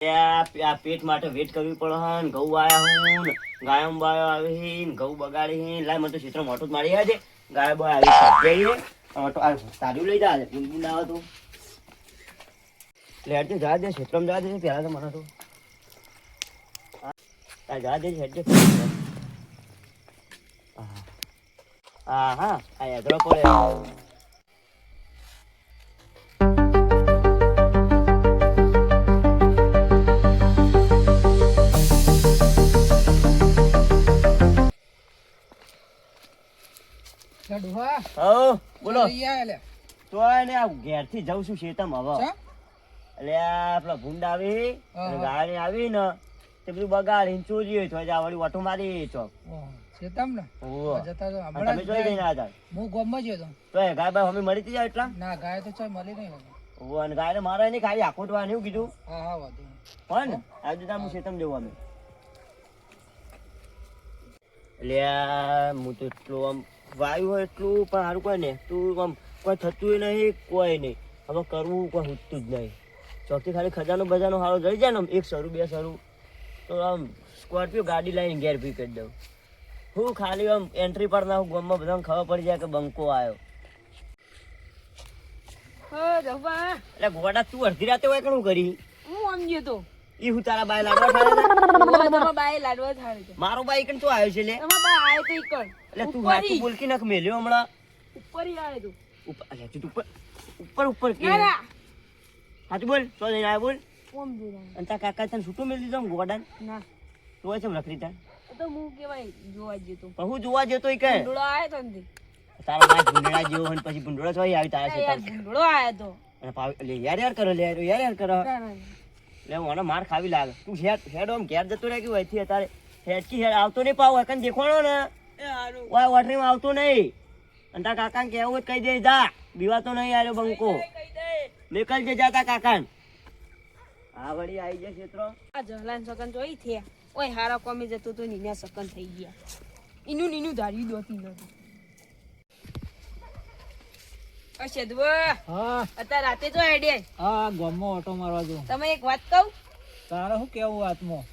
આ પેટ માટે વેટ કરવી પડે હન. ઘઉં આયા હું ગાયો બાયો આવી ઘઉં બગાડી લાય મને તો ચિત્ર મોટું જ મારી છે. ગાય બાય આવી જઈએ તારું લઈ જા બુલબુલ આવે તું લેટ જા દે ક્ષેત્રમાં જા દે પેલા તો મને તો જા દે હેડ હા હા આ યાદરો પડે બોલો તો ને ઘેર થી જઉં છું શેતમ હવે એટલે આપડા ભૂંડ આવી ગાડી આવી ને તે બધું બગાડીને ચોરી હોય તો વળી ઓટો મારી ચોક શેતમ ને તમે જોઈ ગઈ ના હતા હું ગોમમાં જ હતો તો ગાય બાય અમે મળી જાય એટલા ના ગાય તો ચાલ મળી નહીં અને ગાય ને મારે નહીં ખાલી આખોટવાનું એવું કીધું હા હા વાંધો હોય ને આજુ હું શેતમ જવું અમે એટલે હું તો એટલું આમ વાયુ હોય એટલું પણ સારું કોઈ ને તું આમ કોઈ થતું નહીં કોઈ નહીં હવે કરવું કોઈ હૂટતું જ નહીં ચોકથી ખાલી ખજાનો બજાનો સારો જઈ જાય ને આમ એક સરું બે સરું તો આમ સ્કોર્પિયો ગાડી લઈને ઘેર ભી કરી દઉં હું ખાલી આમ એન્ટ્રી પર ના હું ગામમાં બધાને ખબર પડી જાય કે બંકો આવ્યો એટલે ગોડા તું અડધી રાતે હોય કણું કરી હું સમજ્યો તો ઈ હું તારા બાય લાડવા થાય મારો બાઈ કણ તો આવ્યો છે લે એટલે તું હાચું બોલ કે નખ મેલ્યો હમણાં ઉપર ઉપર કે હાચું બોલ તો જઈને આવ્યો બોલ અને તારા કાકા તને છૂટું મેળ દીધો ગોડાન ના તો છે રખડી તા તો હું કેવાય જોવા જતો પણ હું જોવા જતો ઈ કે ભૂંડળો આયો તો ને તારા બાય ભૂંડડા જેવો અને પછી ભૂંડળો છોઈ આવી તારા છે યાર ભૂંડળો આયો તો અને લે યાર કરો લે યાર કરો લે મને માર ખાવી લાગે તું હેડ આમ ઘેર જતો રહે કે વહીથી અત્યારે હેડકી હેડ આવતો નહીં પાવ એકન દેખવાનો ને ઓય વોટરીમાં આવતો નહીં અને તારા કાકાને કહેવું હોય કહી દે જા બીવાતો નહીં આલ્યો બંકો નીકળ જે જાતા કાકાને આ વળી આવી જાય ક્ષેત્રો આ જહલાન સકન જોઈ થયા ઓય હારા કોમે જતો તો નીના સકન થઈ ગયા નીનું ધાર્યું દોતી નથી અશેદવા હા અત્યારે રાતે જો હેડે હા ગામમાં ઓટો મારવા જો તમે એક વાત કહું તારે શું કેવું વાતમાં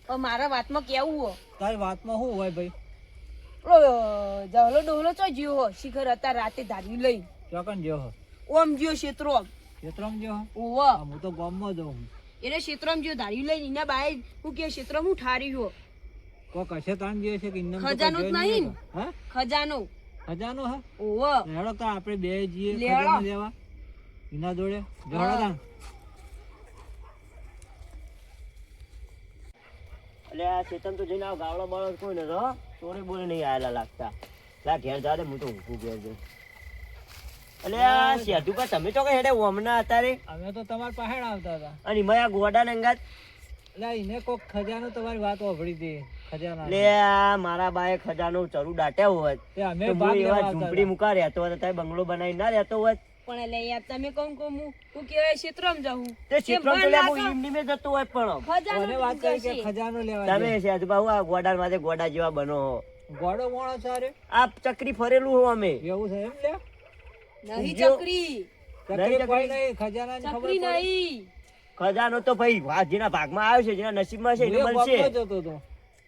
પણ મારા વાતમાં કેવું હો તારી વાતમાં શું હોય ભાઈ જહલો ડોહલો ચો જીવો હો શિખર અત્યારે રાતે ધાર્યું લઈ ચોકન જો ઓમ જીઓ ક્ષેત્રો ક્ષેત્રમાં જો ઓવા હું તો ગામમાં જાઉં એને ક્ષેત્રમાં જીઓ ધાર્યું લઈ એના બાય હું કે ક્ષેત્રમાં હું ઠારી હો કોઈ કશે તાણ જે છે કે ઇન્દમ ખજાનો જ નહીં હા ખજાનો ખજાનો હા ઓવા હેડો તો આપણે બે જઈએ લેડો. ખજાનો લેવા એના જોડે જોડો તાણ એટલે આ ચેતન તો જઈને આવ ગાવડો બાળો કોઈ ને તો ચોરે બોલે નહીં આયેલા લાગતા લા ઘેર જા દે હું તો ઊભું ઘેર જઈ એટલે આ શેઠું કા તમે તો કે હેડે ઓમના અત્યારે અમે તો તમારા પાસે આવતા હતા અને એમાં આ ગોડા ને અંગાત એટલે એને કોક ખજાનો તમારી વાત વાપરી હતી ખજાના લે આ મારા બાએ ખજાનો ચરુ દાટ્યા હોત તે અમે તો ભાગ હું લેવા એવા આવતા ઝૂંપડી મુકા રહેતો હોત અત્યારે બંગલો બનાવી ના રહેતો હોત પણ એટલે યાર તમે કોણ કોમ હું કેવાય ક્ષેત્રમાં જાઉં તે ક્ષેત્રમાં તો લે હું ઈમની મે જતો હોત પણ હતા. મને વાત કરી કે ખજાનો લેવા તમે શેઠ બાબુ આ ગોડા માથે ગોડા જેવા બનો હો. ગોડો મોણો સારે આ ચક્રી ફરેલું હો અમે એવું છે એમ લે નહીં ચકરી ચકરી કોઈ નહીં ખજાનાની ખબર ચકરી પડે નહીં ખજાનો તો ભાઈ જેના ભાગમાં આવ્યો છે જેના નસીબમાં છે એને હું એ મળશે ગામમાં જતો હતો.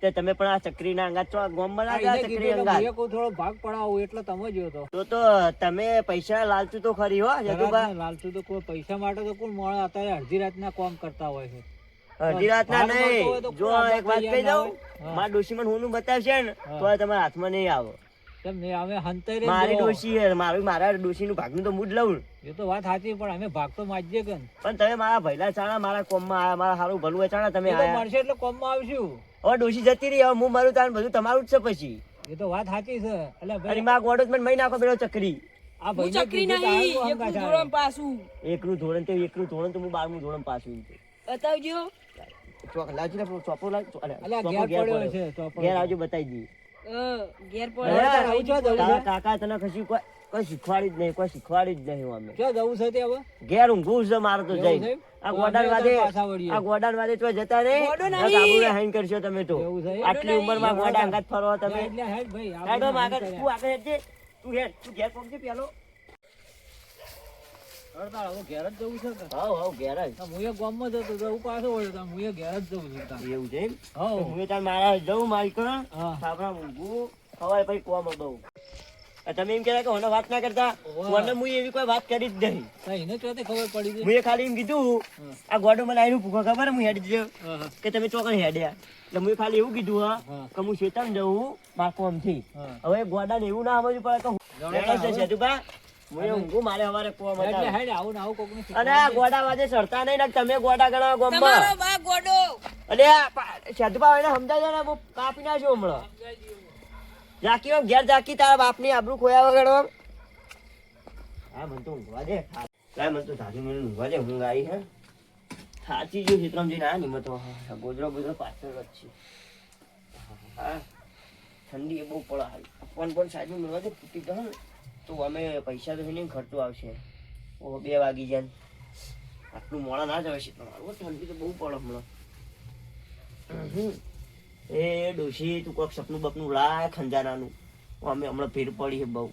તે તમે પણ આ ચક્રીના અંગાત છો ગામમાં ના આ ગયા એને ચક્રી કીધું કે અંગાત હું એક થોડો ભાગ પડાવું એટલે તમે જ હતો તો તમે પૈસા લાલચું તો ખરી હો જતુબા ઘરાતને લાલચું તો કોઈ પૈસા માટે તો કોણ મોણો અત્યારે અડધી રાતના કામ કરતા હોય છે અડધી રાતના ભાગ મળતો હોય તો નહીં જો કોઈ એક વાત કહી દઉં હા. મારા ડોશીમાં હોનું બતાવશે ને તો આ તમારા હાથમાં નહીં આવે તેમ નહીં, અમે હંતાઈ મારી રહી ડોશી છે મારા ડોશીનું ભાગનું તો હું જ લઉં એ તો વાત સાચી પણ અમે ભાગ તો માજીએ કે પણ તમે મારા ભૈલા ચાણા મારા કોમમાં આયા મારા સારું ભલું હોય ચાણા તમે એ તો આયા મળશે એટલે કોમમાં આવશું હવે ડોશી જતી રહી હવે હું મારું તાણ બધું તમારું જ છે પછી એ તો વાત સાચી છે એટલે અને ભાઈ માં ગોડો જ મને મહી નાખો પેલો ચકરી આ હું ભાઈને ચકરી કીધું તો નહીં હારું એકલું હંગાથ ધોરણ આવે. પાછું એકલું ધોરણ તો 12મું ધોરણ પાછું બતાવજો ચોક લાવજો ને પેલો ચોપડો લાવ અલ્યા ઘેર પડ્યો છે ચોપડો. ઘેર આવજો બતાવી દઈએ ઘેર હવે પડે તારે આવું છો જવું તારા છે? કાકા તને કશું કોઈ શીખવાડી જ નહીં કોઈ શીખવાડી જ નહીં અમે ક્યાં જવું છે તે હવે ઘેર ઊંઘું છે મારે તો એવું જઈ છે? આ તો ગોડાન અમે વાદે તો પાછા વળીએ. આ ગોડાન વાદે તો જતા રે ગોડો નહીં. કાબુને હાઈન કરશો તમે તો એવું છે? આટલી ઉંમરમાં ગોડા અંગાત ફરો તમે એટલે હેડ ભાઈ હેડો આપણે આગળ તું આગળ હેડજે તું ઘેર પહોંચજે પેલો તાળ હવે ઘેર જ જવું છે કે હાવ ઘેર જ. હું એ ગામમાં જતો તો હું પાછો વળ્યો તો હું એ ઘેર જ જવું છું તાર. એવું છે એમ? હાવ. તો હું તાર મારા જઉં મારી કણ હા. થાપડા ઊંઘું ખવાય પછી કોમ બહુ. તમે એમ કહેતા કે મને વાત ના કરતા ઓવા. મને હું એવી કોઈ વાત કરી જ નહીં. તો એને ચોથી ખબર પડી છે. હું ખાલી એમ કીધું આ ગોડો મને આવીને પૂછો ખબર હે? હું હેડી ગયો હા, હા. કે તમે ચોકન હેડ્યા એટલે હું ખાલી એવું કીધું હા હા. કે હું શેતાન જવું માર કોમથી. હા. હવે ગોડાને એવું ના સમજવું પડે કે જાણો લેણો છે હવે. સેતુભા. હું એ ઊંઘું મારે સવારે કોમ એટલે હતા. હેડ આવું ને આવું કોકને અને આ ગોડા વાજે સરતા નહીં ને તમે ગોડા ગણા તમારો ગોમમાં. બા ગોડો અલે સેતુભા એને સમજાય છે ને હું કાપી નાખ્યો હમણાં. જાકી આમ ઘેર જાકી તારા બાપની આબરૂ ખોયા વગર આમ. હા મને તો ઊંઘવા દે. લાય મને તો સાચું મને ઊંઘવા દે. ઊંઘ આવી હે સાચી જો ચિત્રમ જઈને આ નિમત ગોદરો બોદરો પાછળ જ છે. હા ઠંડી એ બહુ પડે હાલ પણ સાચું મળવા દે ફૂટી ગયો ને તો અમે પૈસા તો નહીં ખર્ચો આવશે. ઓ 2 વાગી જાય ને આટલું મોડા ના જવાય છે તમારું. ઠંડી તો બહુ પડે હમણાં. એ ડોશી તું કોઈક સપનું બપનું લાય ખંજાનાનું. અમે હમણાં ભીડ પડી છે બહુ.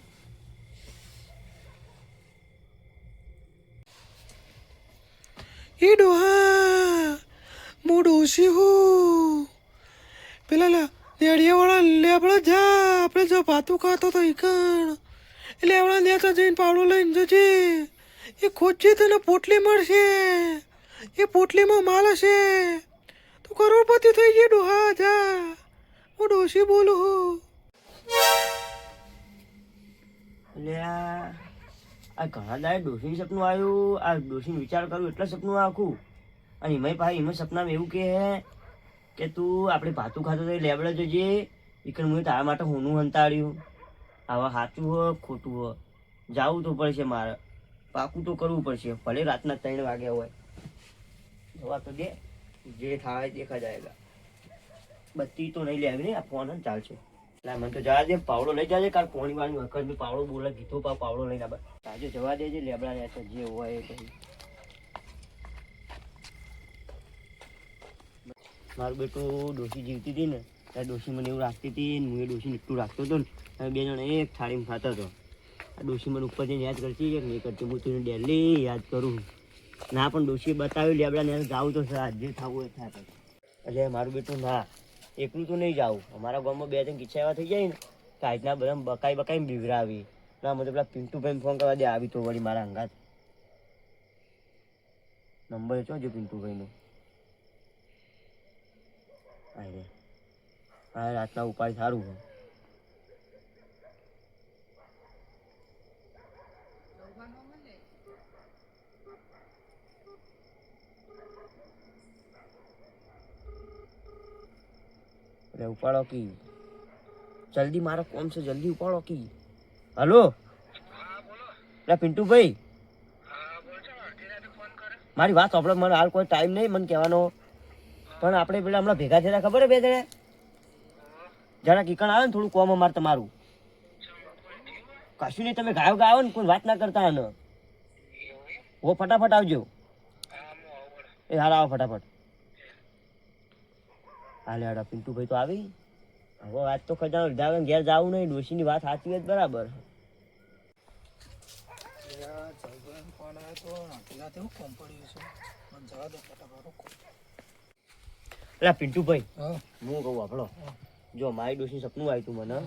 એ ડોહા હું ડોસી હું પેલા લેડિયાવાળા લેબડા જા આપણે જો ભાતું ખાતો તો ઈકણ લેવડા લેતા જઈને પાવડો લઈને જજે. એ ખોજે તને પોટલી મળશે. એ પોટલીમાં માલ હશે. તું કરોડપતિ થઈ ગઈ ડોહા જા. હું ડોસી બોલું હું. એટલે આ ઘણા દાડે ડોશીનું સપનું આવ્યું. આ ડોશીનું વિચાર કરું એટલે સપનું આખું. અને એમાંય પાછી એમાં સપનામાં એવું કે તું આપણે ભાતું ખાતો તો લેબડે જજે. ઈકણ હું તારા માટે હોનું હંતાડ્યું. આવા સાચું હો ખોટું હો જાવું તો પડશે મારે. પાકું તો કરવું પડશે ભલે રાતના 3 વાગ્યા હોય. જવા તો દે જે થાય દેખા જાયગા. બત્તી તો નહીં લેવી ને આ ફોન જ ચાલશે. એટલે મને તો જવા દે પાવડો લઈ જાજે. કાલ પોણી વાળી વખત મેં પાવડો બોલે કીધો પાવડો લઈને આ આજે જવા દેજે લેબડા ને જે હોય એ પછી. મારું બેટું ડોશી જીવતી હતી ને ત્યારે ડોશી મને એવું રાખતી હતી ને હું એ ડોશીને એટલું રાખતો હતો ને અમે 2 જણા એક થાળીમાં ખાતા હતો. આ ડોશી મને ઉપર જઈને યાદ કરતી કે નહીં કરતી. હું તેને ડેલી યાદ કરું. ના પણ ડોશીએ બતાવ્યું લેબડાને જાવું તો સર જે થવું એ થાય. એટલે મારું બેટું ના એકલું તો નહીં જાવું. અમારા ગામમાં 2 જણ કિસ્સા એવા થઈ જાય ને કે આજના બધા બકાઈ બીવરાવી. ના મને પેલા પિન્ટુભાઈને ફોન કરવા દે આવી તો વળી મારા અંગાત નંબર છો જો પિન્ટુભાઈનો. હા રાતના ઉપાય સારું હોય. એટલે ઉપાડો કી જલ્દી મારો કોમ છે જલ્દી ઉપાડો કી. હલો એટલે પિન્ટુભાઈ મારી વાત સાંભળો. મને હાલ કોઈ ટાઈમ નહીં મને કહેવાનો. પણ આપણે પેલા હમણાં ભેગા થયા ખબર હે 2 જણા જરા કીકણ આવે ને થોડું કોમ અમારે તમારું. કશું નહીં તમે ગાયો ગાયો ને કોઈ વાત ના કરતા ને. ઓ ફટાફટ આવજો. એ હાલ આવો ફટાફટ. હાલે હાડા પિન્ટુભાઈ તો આવી. હવે વાત તો ખજાનો લીધા વગર ઘેર જવું નહીં. ડોશીની વાત સાચી જ બરાબર. એટલે પિન્ટુભાઈ હું કહું આપણો જો મારી ડોશી સપનું આવ્યું તું મને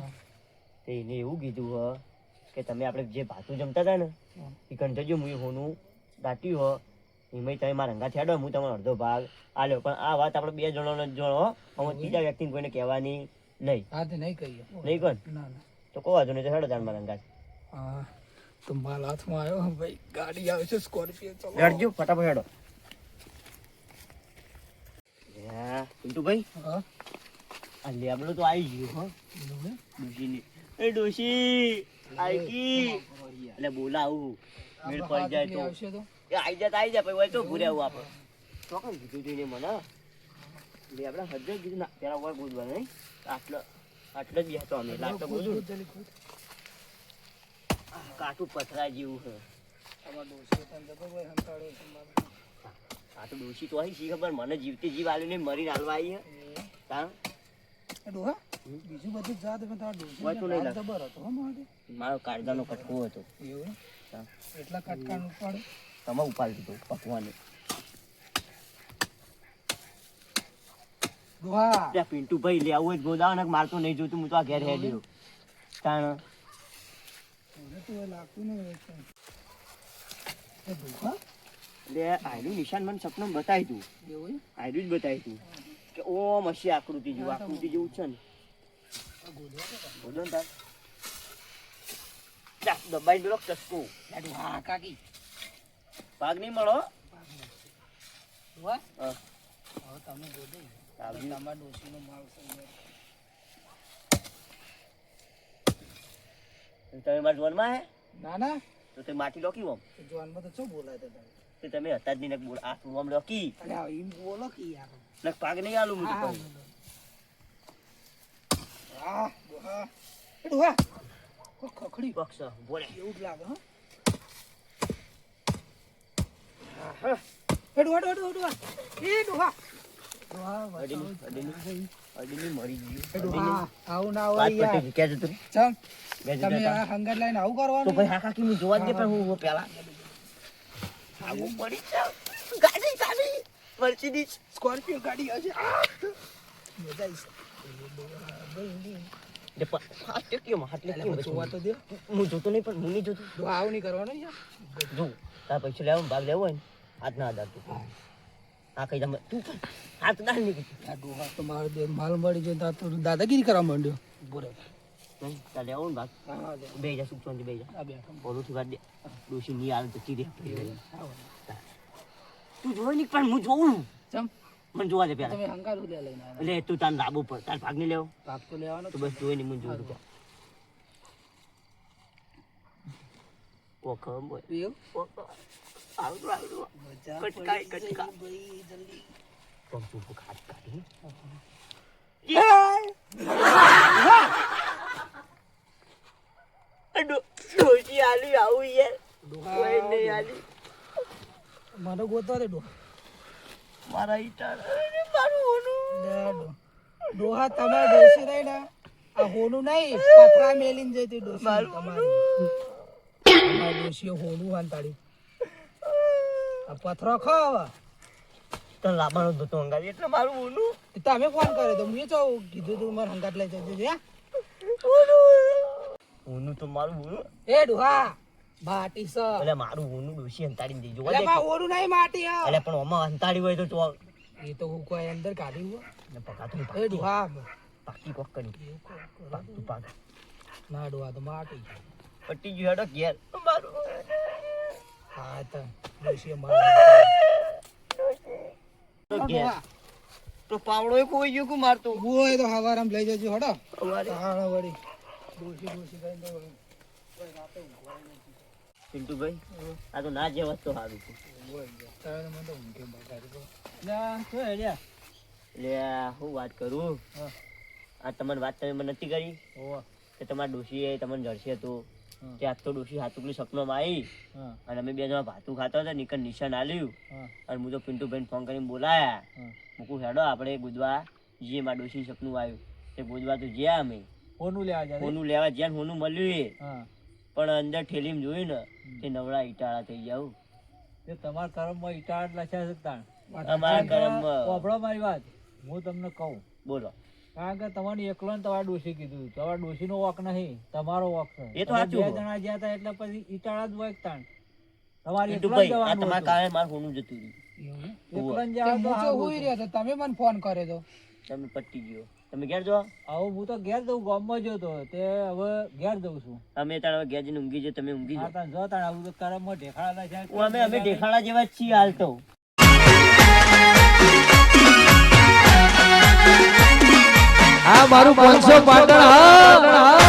તે એને એવું કીધું હ કે તમે આપણે જે ભાતું જમતા હતા ને એ કંઠજો હું હોનું દાટ્યું હો એમાં તમે મારા રંગા થયા હું તમારો અડધો ભાગ આલ્યો. પણ આ વાત આપણે 2 જણોને જ જાણો. અમે ત્રીજા વ્યક્તિને કોઈને કહેવાની નહીં. નહીં કહીએ નહીં કોણ ના ના તો કોઈ વાંધો નહીં. તો હેડો તાર મારા રંગા હા તો માલ હાથમાં આવ્યો ભાઈ. ગાડી આવે છે સ્કોર્પિયો. ચલો હેડજો ફટાફટ હેડો. પિન્ટુભાઈ હા આ લેબડો તો આવી ગયો હો ડોશીની. એ ડોશી આઈકી એટલે બોલાવું મેળ પડી જાય તો આવશે તો એ આવી જાય પછી હોય તો ભૂરે આવું આપણે ચોકન કીધું તું ને મને લેબડા હજર કીધું ના પેલા હોય બોલવા નહીં આટલો જ બેસતો અમે એટલે આટલો બોલું કાટું પથરા જેવું છે. આ તો ડોશી તો અહીં શી ખબર મને જીવતી જીવ આલ્યું ને મરીને હાલવા આવી હે તાણ ડોહા બીજું બધું જાત પણ તારા ડોશી હોય તો નહીં લાગે. જબર હતો હો મારે મારો કાયદાનો કટકો હતો. એવું હા. એટલા કટકાનું ઉપાડે તમે ઉપાડી દીધો પકવાને. ડોહા ત્યાં પિન્ટુભાઈ લે આવું જ ગોદાવ ને મારતો નહીં જોતું હું તો આ ઘેર હેડ્યો તાણ મને તો એ લાગતું નહીં હોય છે. એ ડોહા લે આયનું નિશાન મને સપનું બતાવી તું એવું આયરું જ બતાવી તું કે ઓમ હશે આકૃતિ જેવું આકૃતિ જેવું છે ને બોલો ને તાર જા, દબાઈ દો ચસ્કો ડોહા કાકી ભાગ નહીં મળો. ડોહા હા. હવે તમે બોલો આવજો. તમારા ડોશીનો માલ છે તમે મારા જોનમાં હે ના ના તો તે માટી લોકી ઓમ જોનમાં તો શું બોલાય તમે તે તમે હતા જ નહીં ને બોલ આ તું ઓમ લોકી અરે આ એમ બોલો કે યાર ને ભાગ નહીં આલું હું તો હા કહું. હા ડોહા એ ડોહા ખખડી પક્ષ બોલે એવું જ લાગે હા એ ડોહા ડોહા ડોહા એ ડોહા ડોહા અડીની અડીની મરી એ ગયું. ડોહા આવું ના વાત હોય યાર પતી ગઈ. ક્યાં જતું રહ્યું? ચમ ક્યાં જતું તમે રહ્યા? આ હંગાત લઈને આવું તો કરવાનું ભાઈ હા કાકી હું જોવા જ દે પણ હું પેલા આવું પડી જાવ. ગાડી ગાડી મર્સિડીઝ સ્કોર્પિયો ગાડી હશે મજા આવી હાથ લેકેમ જોવા તો દે હું જોતો નહીં પણ હું નહીં જોતો. ડોહા આવું નહીં કરવાનું યાર જો તાર પૈસા લેવા ભાગ લેવો હોય ને હાથ ના આધાર તું આ કઈ તમે તું કર. હાથ ના નહીં આ ડોહા તો મારો બે માલ મળી જાય તો દાદાગીરી કરવા માંડ્યો બોરે તાર લેવો ને ભાગ હા બે જા સુખ શાંતિ બે જા આ બેઠો બોલું થી વાત દે ડોશી ની હાલ જતી રહે તું જોઈ નહીં પણ હું જોઉં ચમ મને જોવા દે પેલા તમે હંગાત લે લઈને આવ્યા એટલે તું તાર લાભો પર તાર ભાગ નહીં લેવો ભાગ તો લેવાનો તો બસ જોઈ નહીં મને જોવું તું ઓખમ બોય એવું આવડું આવડું મજા કટકાઈ, પડી કટકા. જાય ભાઈ જલ્દી પગ તું ખાટ કાઢી ડોશી આલી આવું યાર કોઈ નહીં આલી મને ગોતવા દે ડોહા મારા ઈટાર મારું હોનું ડોહા તમારે ડોસી રહી ને આ હોનું નહીં પથરા મેલીને જતી ડોસી તમારી તમારી ડોસીએ હોનું હાંતાડી આ પથરો ખાવા તો લાવવાનો હતો અંગારી એટલે મારું હોનું તમે ફોન કર્યો તો મેં તો કીધું તું મારે હંગાત લઈ જજો હે હોનું તો મારું હોનું એ ડોહા માટી સ એટલે મારું હોનું ડોશી અંતાડીને જઈ જોવા એટલે દે માં હોનું નહીં માટી હા એટલે પણ આમાં અંતાડી હોય તો તો એ તો હું કોઈ અંદર કાઢી હું ને પકાતું એ પાકી ડોહા પાકી કોક કરી પાક તું પાક ના ડોહા તો માટી પટ્ટી ગયું હેડો ઘેર મારું હા તો ડોસીએ મારી તો ઘેર તો પાવડો કોઈ ગયો કો મારતો હોય તો હવારામ લઈ જજો હડો અમારે તાણ વળી ડોસી ડોસી કરીને તો પિન્ટુભાઈ આ તો ના જેવા જ તો સારું છે તારે મને તો ઊંઘે બગાડી દો શું હેડ્યા એટલે હું વાત કરું આ તમને વાત તમે મને નથી કરી કે તમારા ડોશીએ તમને જર્સી હતું કે આજ તો ડોશી હાથુકલી સપનામાં આવી અને અમે બે જણા ભાતું ખાતા હતા નીકળ નિશાન આલ્યું અને હું તો પિન્ટુભાઈને ફોન કરીને બોલાયા મૂકું હેડો આપણે ગુદવા જઈએ મારા ડોશી સપનું આવ્યું તે ગુદવા તો જ્યાં અમે હોનું લેવા જાય હોનું લેવા જ્યાં હોનું મળ્યું એ હા પણ અંદર ઠેલીમાં જોયું ને તે નવડા ઈટાળા થઈ જાવ તે તમારા કર્મમાં ઈટાળ લખ્યા છે તાણ અમારા કર્મમાં વાપરો મારી વાત હું તમને કહું બોલો કારણ કે તમારી એકલો ને તમારા ડોશી કીધું તમારા ડોશીનો વોક નહીં તમારો વોક છે એ તો તમે સાચું બે છે. જણા ગયા હતા એટલે પછી ઈટાળા જ હોય તાણ તમારી એકલો પિન્ટુભાઈ આ જવાનું તમારા હતું. કારણે મારું હોનું જતું રહ્યું એકલો ને તે જવાનું હું તો તો સારું હોઈ હતું. રહ્યો તો તમે મને ફોન કર્યો તો તમે પટી ગયો તમે ઘેર જો આવું હું તો ઘેર જઉં ગામમાં જતો તે હવે ઘેર જઉં છું અમે તાર હવે ઘેર જઈને ઊંઘી જો તમે ઊંઘી હા જાઓ તાણ જો તાણ આવું તો કર્મમાં ઢેખાડા લખ્યા છે. અમે ઢેખાડા જેવા જ છીએ હાલ તો આ મારું 500 પાટણ હા